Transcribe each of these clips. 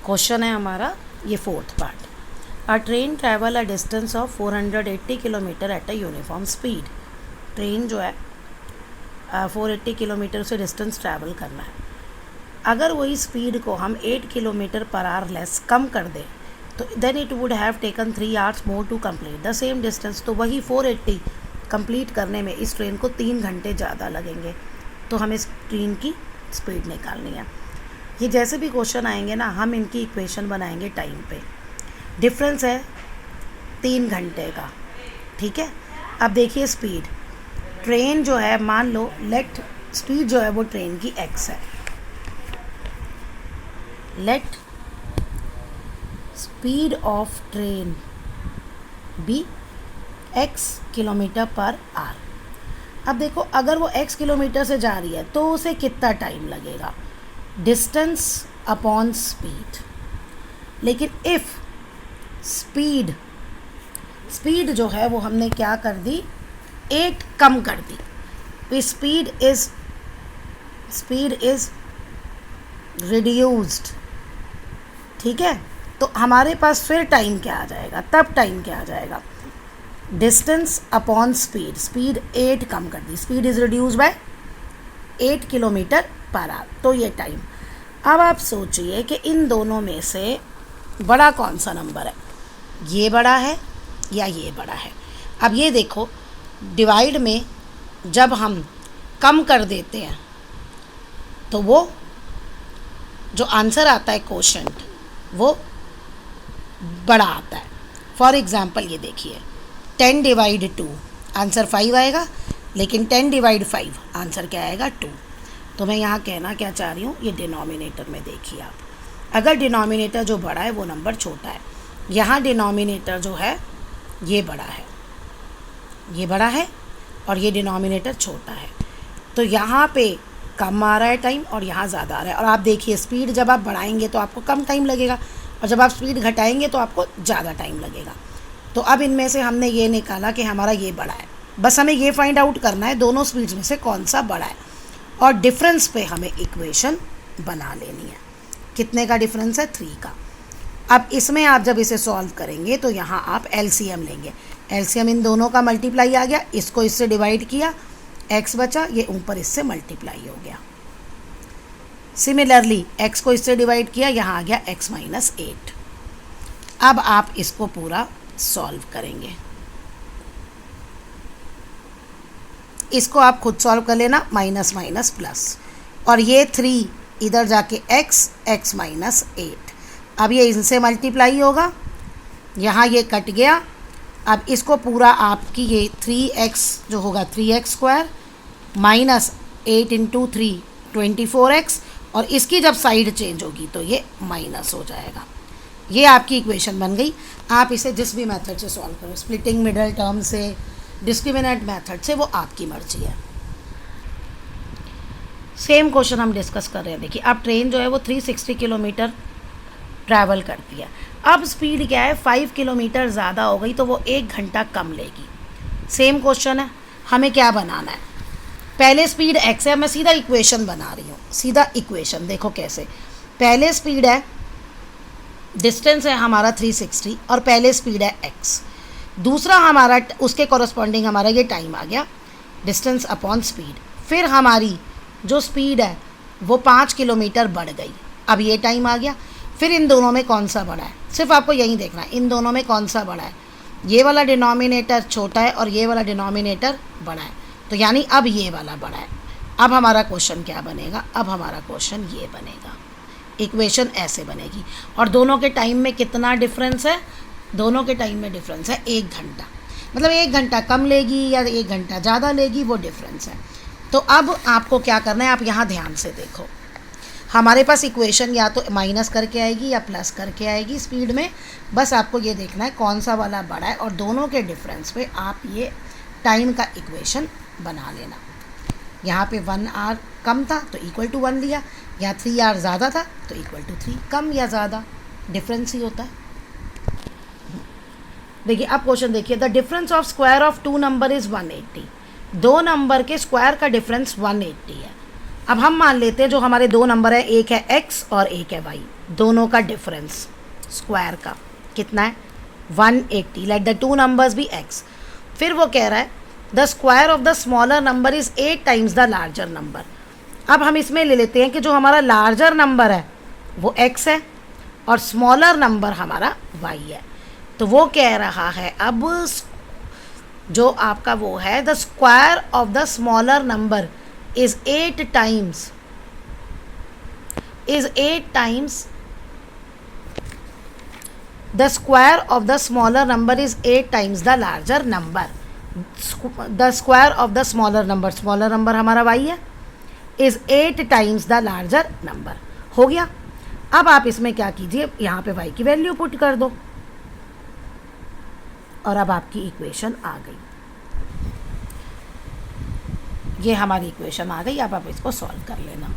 Question है हमारा ये fourth part. A train travel a distance of 480 kilometre at a uniform speed. Train जो है 480 किलोमीटर से डिस्टेंस ट्रैवल करना है। अगर वही स्पीड को हम 8 किलोमीटर पर आवर लेस कम कर दें तो then it would have taken 3 hours more to complete the same distance. तो वही 480 कंप्लीट करने में इस ट्रेन को 3 घंटे ज़्यादा लगेंगे। तो हमें इस ट्रेन की स्पीड निकालनी है। ये जैसे भी क्वेश्चन आएंगे ना, हम इनकी इक्वेशन बनाएंगे टाइम पे। डिफरेंस है 3 घंटे का, ठीक है। अब देखिए स्पीड, ट्रेन जो है मान लो लेट स्पीड जो है वो ट्रेन की x है। Let speed of train be x kilometre per hour. अब देखो अगर वो x किलोमीटर से जा रही है तो उसे कितना टाइम लगेगा, डिस्टेंस अपॉन स्पीड। लेकिन इफ़ स्पीड जो है वो हमने क्या कर दी, 8 कम कर दी, तो स्पीड इज रिड्यूस्ड, ठीक है। तो हमारे पास फिर टाइम क्या आ जाएगा, तब टाइम क्या आ जाएगा, डिस्टेंस अपॉन स्पीड 8 कम कर दी, speed is reduce by 8 kilometre per hour. तो ये टाइम। अब आप सोचिए कि इन दोनों में से बड़ा कौन सा नंबर है, ये बड़ा है या ये बड़ा है। अब ये देखो डिवाइड में जब हम कम कर देते हैं तो वो जो आंसर आता है क्वोशंट वो बड़ा आता है। फॉर एग्ज़ाम्पल ये देखिए 10 डिवाइड 2 आंसर 5 आएगा, लेकिन 10 डिवाइड 5 आंसर क्या आएगा 2। तो मैं यहाँ कहना क्या चाह रही हूँ, ये डिनोमिनेटर में देखिए आप, अगर डिनोमिनेटर जो बड़ा है वो नंबर छोटा है, यहाँ डिनोमिनेटर जो है ये बड़ा है, ये बड़ा है और ये डिनोमिनेटर छोटा है, तो यहाँ पे कम आ रहा है टाइम और यहाँ ज़्यादा आ रहा है। और आप देखिए स्पीड जब आप बढ़ाएंगे तो आपको कम टाइम लगेगा और जब आप स्पीड घटाएंगे तो आपको ज़्यादा टाइम लगेगा। तो अब इनमें से हमने ये निकाला कि हमारा ये बड़ा है, बस हमें ये फाइंड आउट करना है दोनों स्पीड्स में से कौन सा बड़ा है, और डिफरेंस पे हमें इक्वेशन बना लेनी है। कितने का डिफरेंस है, 3 का। अब इसमें आप जब इसे सॉल्व करेंगे तो यहाँ आप एलसीएम लेंगे, एलसीएम इन दोनों का मल्टीप्लाई आ गया, इसको इससे डिवाइड किया, x बचा, ये ऊपर इससे मल्टीप्लाई हो गया। सिमिलरली x को इससे डिवाइड किया, यहाँ आ गया x माइनस 8। अब आप इसको पूरा सॉल्व करेंगे, इसको आप खुद सॉल्व कर लेना, माइनस माइनस प्लस, और ये 3 इधर जाके x माइनस 8। अब ये इनसे मल्टीप्लाई होगा, यहाँ ये कट गया। अब इसको पूरा आपकी ये 3x जो होगा 3x square minus 8 into 3 24x, और इसकी जब साइड चेंज होगी तो ये माइनस हो जाएगा। ये आपकी इक्वेशन बन गई। आप इसे जिस भी मेथड से सॉल्व करो, स्प्लिटिंग मिडल टर्म से, डिस्क्रिमिनेंट मेथड से, वो आपकी मर्जी है। सेम क्वेश्चन हम डिस्कस कर रहे हैं। देखिए अब ट्रेन जो है वो 360 किलोमीटर ट्रैवल करती है। अब स्पीड क्या है, 5 किलोमीटर ज़्यादा हो गई तो वो 1 घंटा कम लेगी। सेम क्वेश्चन है, हमें क्या बनाना है, पहले स्पीड x है, मैं सीधा इक्वेशन बना रही हूँ, सीधा इक्वेशन देखो कैसे। पहले स्पीड है, डिस्टेंस है हमारा 360 और पहले स्पीड है x। दूसरा हमारा उसके कॉरस्पॉन्डिंग हमारा ये टाइम आ गया, डिस्टेंस अपॉन स्पीड। फिर हमारी जो स्पीड है वो 5 किलोमीटर बढ़ गई, अब ये टाइम आ गया। फिर इन दोनों में कौन सा बड़ा है, सिर्फ आपको यही देखना है, इन दोनों में कौन सा बड़ा है। ये वाला डिनोमिनेटर छोटा है और ये वाला डिनोमिनेटर बड़ा है, तो यानी अब ये वाला बड़ा है। अब हमारा क्वेश्चन क्या बनेगा, अब हमारा क्वेश्चन ये बनेगा, इक्वेशन ऐसे बनेगी। और दोनों के टाइम में कितना डिफरेंस है, दोनों के टाइम में डिफरेंस है 1 घंटा, मतलब 1 घंटा कम लेगी या 1 घंटा ज़्यादा लेगी, वो डिफरेंस है। तो अब आपको क्या करना है, आप यहाँ ध्यान से देखो, हमारे पास इक्वेशन या तो माइनस करके आएगी या प्लस करके आएगी स्पीड में, बस आपको ये देखना है कौन सा वाला बड़ा है, और दोनों के डिफरेंस पे आप ये टाइम का इक्वेशन बना लेना। यहाँ पे 1 आवर कम था तो इक्वल टू 1 लिया, यहाँ 3 आवर ज़्यादा था तो इक्वल टू 3, कम या ज़्यादा डिफरेंस ही होता है। देखिए अब क्वेश्चन देखिए, the difference of square of 2 number is 180। 2 number के स्क्वायर का डिफरेंस 180 है। अब हम मान लेते हैं जो हमारे 2 नंबर है, एक है x और एक है y, दोनों का डिफरेंस स्क्वायर का कितना है 180, let the two numbers be x। फिर वो कह रहा है the square of the smaller number is 8 times the larger number. अब हम इसमें ले लेते हैं कि जो हमारा लार्जर नंबर है वो x है और स्मॉलर नंबर हमारा y है। तो वो कह रहा है अब जो आपका वो है the square of the smaller number is 8 times the square of the smaller number is 8 times the larger number। the square of the smaller number हमारा y है is 8 times the larger number। हो गया। अब आप इसमें क्या कीजिए, यहाँ पे y की वैल्यू पुट कर दो और अब आपकी इक्वेशन आ गई। ये हमारी इक्वेशन आ गई। अब आप इसको सॉल्व कर लेना।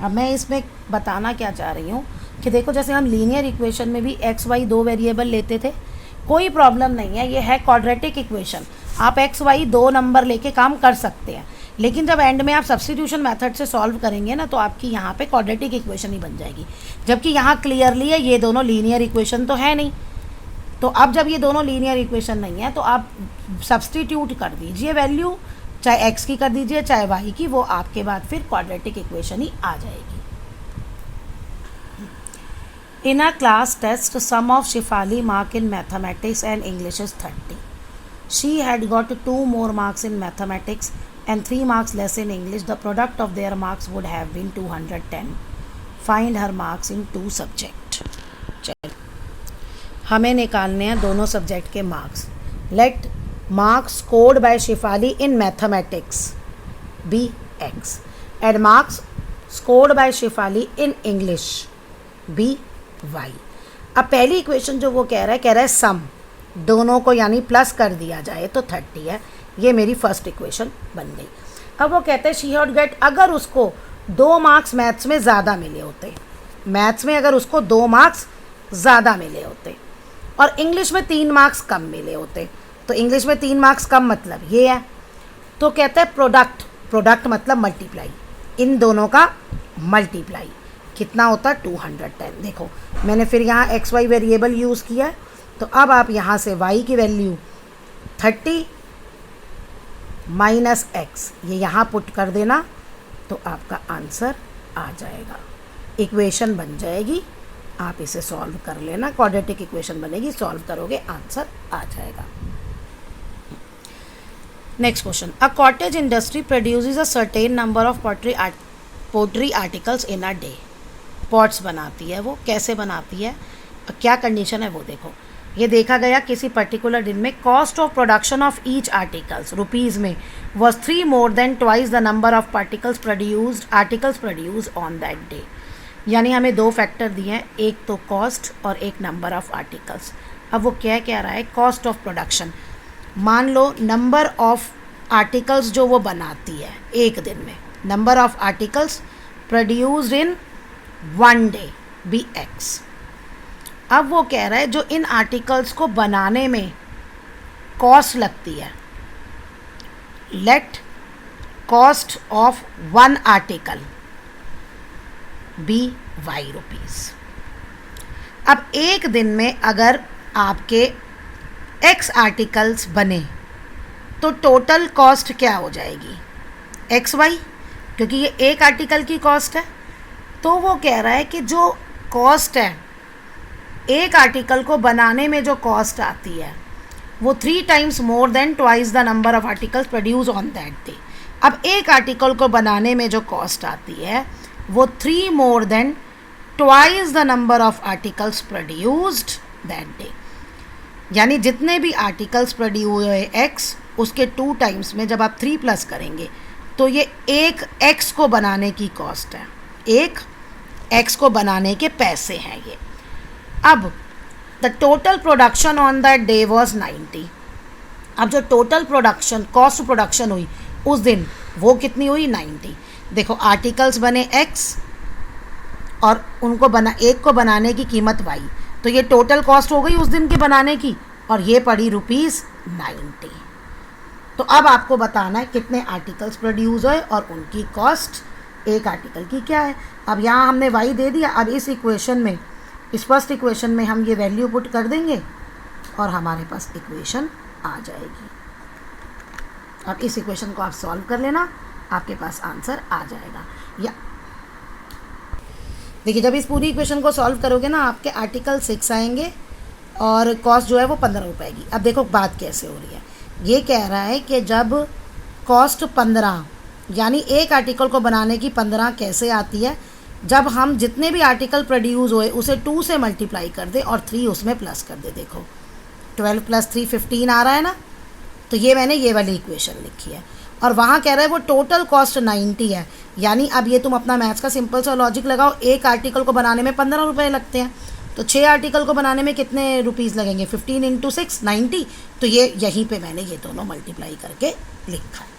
अब मैं इसमें बताना क्या चाह रही हूँ कि देखो जैसे हम लीनियर इक्वेशन में भी एक्स वाई दो वेरिएबल लेते थे, कोई प्रॉब्लम नहीं है, ये है क्वाड्रेटिक इक्वेशन, आप एक्स वाई दो नंबर लेके काम कर सकते हैं। लेकिन जब एंड में आप सब्स्टिट्यूशन मेथड से सॉल्व करेंगे ना तो आपकी यहाँ पे क्वाड्रेटिक इक्वेशन ही बन जाएगी, जबकि यहाँ क्लियरली है ये दोनों लीनियर इक्वेशन तो है नहीं। तो अब जब ये दोनों लीनियर इक्वेशन नहीं है तो आप सब्स्टिट्यूट कर दीजिए वैल्यू, चाहे x की कर दीजिए चाहे y की, वो आपके बाद फिर क्वाड्रेटिक इक्वेशन ही आ जाएगी। In a class test, sum of Shefali mark in mathematics and English is 30. She had got 2 more marks in mathematics and 3 marks less in English. The product of their marks would have been 210. Find her marks in 2 subject. चलो हमें निकालने हैं दोनों subject के marks. Let marks scored by Shefali in mathematics be x and marks scored by Shefali in English be y। अब पहली equation जो वो कह रहा है सम दोनों को यानी प्लस कर दिया जाए तो 30 है। ये मेरी फर्स्ट इक्वेशन बन गई। अब वो कहते हैं शी हैड गेट, अगर उसको 2 मार्क्स मैथ्स में ज़्यादा मिले होते, मैथ्स में अगर उसको 2 मार्क्स ज़्यादा मिले होते और इंग्लिश में 3 मार्क्स कम मिले होते, तो इंग्लिश में 3 मार्क्स कम मतलब ये है। तो कहते हैं प्रोडक्ट मतलब मल्टीप्लाई, इन दोनों का मल्टीप्लाई कितना होता है 210। देखो मैंने फिर यहाँ एक्स वाई वेरिएबल यूज़ किया है, तो अब आप यहाँ से y की वैल्यू 30 माइनस x ये यहाँ पुट कर देना तो आपका आंसर आ जाएगा, इक्वेशन बन जाएगी। आप इसे सॉल्व कर लेना, क्वाड्रेटिक इक्वेशन बनेगी, सॉल्व करोगे आंसर आ जाएगा। Next question, a cottage industry produces a certain number of pottery articles in a day. Pots बनाती है, वो कैसे बनाती है, क्या कंडीशन है वो देखो। ये देखा गया किसी पर्टिकुलर दिन में cost of production of each articles rupees में was 3 more than twice the number of articles produced on that day. यानी हमें 2 फैक्टर दिए हैं, एक तो कॉस्ट और एक नंबर ऑफ आर्टिकल्स। अब वो क्या रहा है, कॉस्ट ऑफ प्रोडक्शन, मान लो नंबर ऑफ आर्टिकल्स जो वो बनाती है एक दिन में, number of articles produced in 1 day be x. अब वो कह रहा है जो इन आर्टिकल्स को बनाने में कॉस्ट लगती है, let cost of 1 article be y rupees. अब एक दिन में अगर आपके x आर्टिकल्स बने तो टोटल कॉस्ट क्या हो जाएगी एक्स वाई, क्योंकि ये एक आर्टिकल की कॉस्ट है। तो वो कह रहा है कि जो कॉस्ट है एक आर्टिकल को बनाने में जो कॉस्ट आती है वो 3 times more than twice the number of articles produce on that day. अब एक आर्टिकल को बनाने में जो कॉस्ट आती है वो 3 more than twice the number of articles produced that day. यानी जितने भी आर्टिकल्स प्रोड्यूस हुए x उसके 2 times में जब आप 3 प्लस करेंगे तो ये एक x को बनाने की कॉस्ट है, एक x को बनाने के पैसे हैं ये। अब the total production on that day was 90। अब जो टोटल प्रोडक्शन कॉस्ट प्रोडक्शन हुई उस दिन वो कितनी हुई 90। देखो आर्टिकल्स बने x और उनको एक को बनाने की कीमत y, तो ये टोटल कॉस्ट हो गई उस दिन के बनाने की और ये पड़ी ₹90। तो अब आपको बताना है कितने आर्टिकल्स प्रोड्यूस हुए और उनकी कॉस्ट एक आर्टिकल की क्या है। अब यहाँ हमने y दे दिया, अब इस इक्वेशन में, इस फर्स्ट इक्वेशन में हम ये वैल्यू पुट कर देंगे और हमारे पास इक्वेशन आ जाएगी। अब इस इक्वेशन को आप सॉल्व कर लेना, आपके पास आंसर आ जाएगा। या देखिए, जब इस पूरी इक्वेशन को सॉल्व करोगे ना, आपके आर्टिकल 6 आएंगे और कॉस्ट जो है वो 15 रुपए की। अब देखो बात कैसे हो रही है, ये कह रहा है कि जब कॉस्ट 15, यानी एक आर्टिकल को बनाने की 15 कैसे आती है, जब हम जितने भी आर्टिकल प्रोड्यूस हुए उसे 2 से मल्टीप्लाई कर दे और 3 उसमें प्लस कर दे। देखो 12 + 3 15 आ रहा है ना, तो ये मैंने ये वाली इक्वेशन लिखी है। और वहाँ कह रहा है वो टोटल कॉस्ट 90 है, यानी अब ये तुम अपना मैथ्स का सिंपल सा लॉजिक लगाओ, एक आर्टिकल को बनाने में 15 रुपये लगते हैं, तो 6 आर्टिकल को बनाने में कितने रुपीज़ लगेंगे, 15 × 6 90। तो ये यहीं पे मैंने ये दोनों मल्टीप्लाई करके लिखा है।